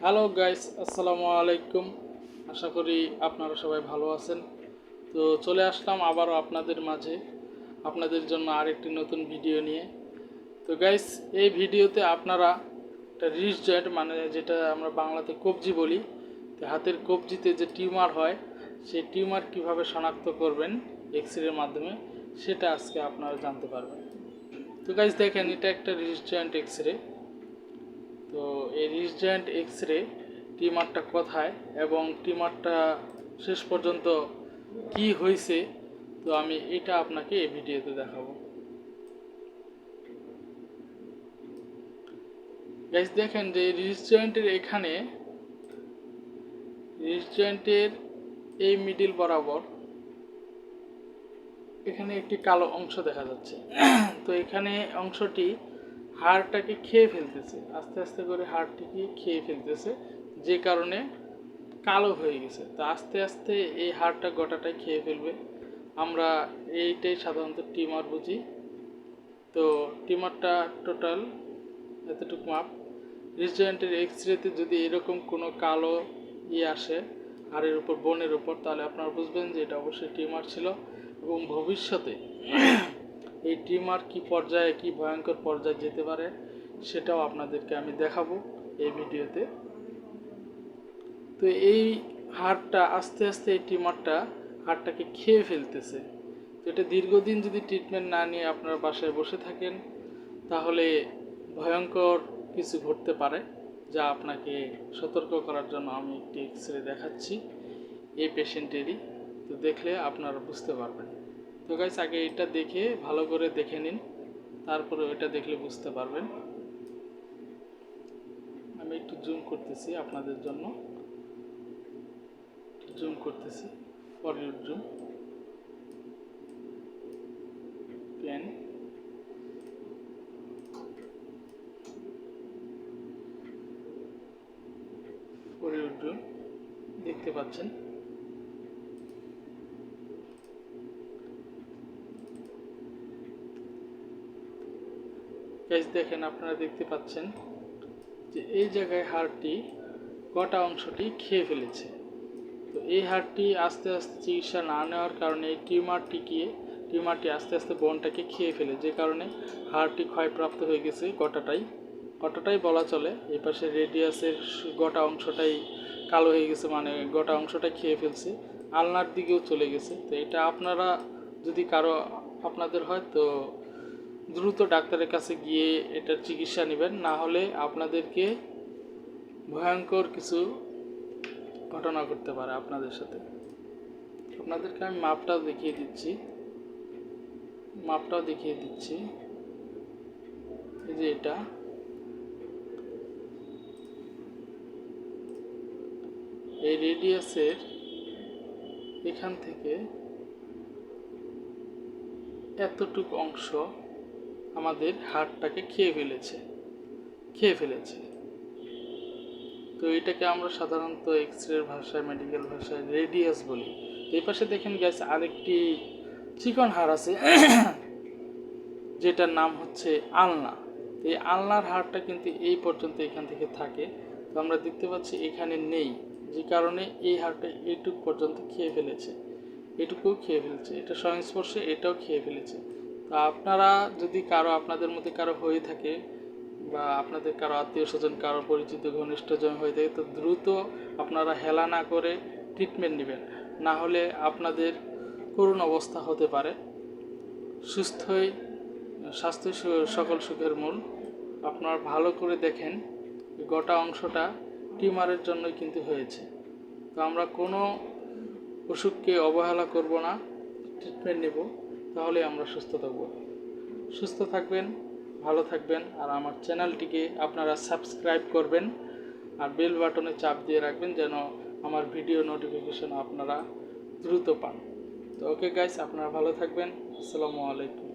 Hello guys, আসসালামু আলাইকুম। আশা করি আপনারা সবাই ভালো আছেন। তো চলে আসলাম আবারও আপনাদের মাঝে আপনাদের জন্য আরেকটি নতুন ভিডিও নিয়ে। তো গাইস, এই ভিডিওতে আপনারা একটা রিস্ট জয়েন্ট মানে যেটা আমরা বাংলাতে কবজি বলি, তো হাতের কবজিতে যে টিউমার হয় সেই টিউমার কিভাবে শনাক্ত করবেন এক্স-রের মাধ্যমে সেটা আজকে আপনারা জানতে পারবেন। তো গাইস দেখেন, এটা একটা রিস্ট জয়েন্ট এক্স-রে। তো এই রিস্ট জয়েন্ট এক্স-রে টিউমারটা কোথায় এবং টিউমারটা শেষ পর্যন্ত কি হয়েছে, তো আমি এটা আপনাকে এই ভিডিওতে দেখাবো। গাইস দেখেন যে রিস্ট জয়েন্টের রিস্ট জয়েন্টের এই মিডিল বরাবর এখানে একটি কালো অংশ দেখা যাচ্ছে। তো এখানে অংশটি হাড়টাকে খেয়ে ফেলতেছে, আস্তে আস্তে করে হাড়টিকে খেয়ে ফেলতেছে, যে কারণে কালো হয়ে গেছে। তো আস্তে আস্তে এই হাড়টা গোটাটাই খেয়ে ফেলবে। আমরা এইটাই সাধারণত টিউমার বুঝি। তো টিউমারটা টোটাল এতটুকু মাপ। রিস্ট জয়েন্টের এক্স-রেতে যদি এরকম কোনো কালো আসে হাড়ের উপর, বোনের উপর, তাহলে আপনারা বুঝবেন যে এটা অবশ্যই টিউমার ছিল এবং ভবিষ্যতে এই টিউমার কি পর্যায়ে, কি ভয়ঙ্কর পর্যায়ে যেতে পারে সেটাও আপনাদেরকে আমি দেখাবো এই ভিডিওতে। তো এই হাড়টা আস্তে আস্তে এই টিউমারটা হাড়টাকে খেয়ে ফেলতেছে। তো এটা দীর্ঘদিন যদি ট্রিটমেন্ট না নিয়ে আপনার বাসায় বসে থাকেন তাহলে ভয়ঙ্কর কিছু ঘটতে পারে, যা আপনাকে সতর্ক করার জন্য আমি একটি এক্স-রে দেখাচ্ছি এই পেশেন্টেরই। তো দেখলে আপনারা বুঝতে পারবেন। তো গাইস, আগে এটা দেখে ভালো করে দেখে নিন, তারপরে ওইটা দেখলে বুঝতে পারবেন। আমি একটু জুম করতেছি আপনাদের জন্য, জুম করতেছি, forward zoom, pen, forward zoom, দেখতে পাচ্ছেন। গাইস দেখেন, আপনারা দেখতে পাচ্ছেন যে এই জায়গায় হাড়টি গোটা অংশটি খেয়ে ফেলেছে। তো এই হাড়টি আস্তে আস্তে চিকিৎসা না নেওয়ার কারণে এই টিউমারটি আস্তে আস্তে বোনটাকে খেয়ে ফেলে, যে কারণে হাড়টি ক্ষয়প্রাপ্ত হয়ে গেছে। গোটাটাই বলা চলে। এই পাশে রেডিয়াসের গোটা অংশটাই কালো হয়ে গেছে, মানে গোটা অংশটা খেয়ে ফেলছে, আলনার দিকেও চলে গেছে। তো এটা আপনারা যদি কারো আপনাদের হয় তো দ্রুত ডাক্তারের কাছে গিয়ে এটার চিকিৎসা নেবেন, না হলে আপনাদেরকে ভয়ঙ্কর কিছু ঘটনা ঘটতে পারে আপনাদের সাথে। আপনাদেরকে আমি মাপটাও দেখিয়ে দিচ্ছি। এই যে এটা, এই রেডিয়াসের এখান থেকে এতটুকু অংশ আমাদের হাড়টাকে খেয়ে ফেলেছে। তো এটাকে আমরা সাধারণত এক্স-রের ভাষায়, মেডিকেল ভাষায় রেডিয়াস বলি। এই পাশে দেখেন গ্যাস আরেকটি চিকন হাড় আছে যেটার নাম হচ্ছে আলনা। এই আলনার হাড়টা কিন্তু এই পর্যন্ত এখান থেকে থাকে। তো আমরা দেখতে পাচ্ছি এখানে নেই, যে কারণে এই হাড়টা এইটুকু পর্যন্ত খেয়ে ফেলেছে, এটুকুও খেয়ে ফেলেছে, এটা সংস্পর্শে এটাও খেয়ে ফেলেছে। তো আপনারা যদি আপনাদের মধ্যে কারো হয়ে থাকে বা আপনাদের কারো আত্মীয় স্বজন, কারো পরিচিত ঘনিষ্ঠজন হয়ে থাকে, তো দ্রুত আপনারা হেলা না করে ট্রিটমেন্ট নেবেন, না হলে আপনাদের করুণ অবস্থা হতে পারে। স্বাস্থ্য সকল সুখের মূল। আপনারা ভালো করে দেখেন, গোটা অংশটা টিউমারের জন্যই কিন্তু হয়েছে। তো আমরা কোনো অসুখকে অবহেলা করব না, ট্রিটমেন্ট নেব, তাহলে আমরা সুস্থ থাকবেন, ভালো থাকবেন। আর আমার চ্যানেলটিকে আপনারা সাবস্ক্রাইব করবেন আর বেল বাটনে চাপ দিয়ে রাখবেন, যেন আমার ভিডিও নোটিফিকেশন আপনারা দ্রুত পান। তো ওকে গাইস, আপনারা ভালো থাকবেন। আসসালামু আলাইকুম।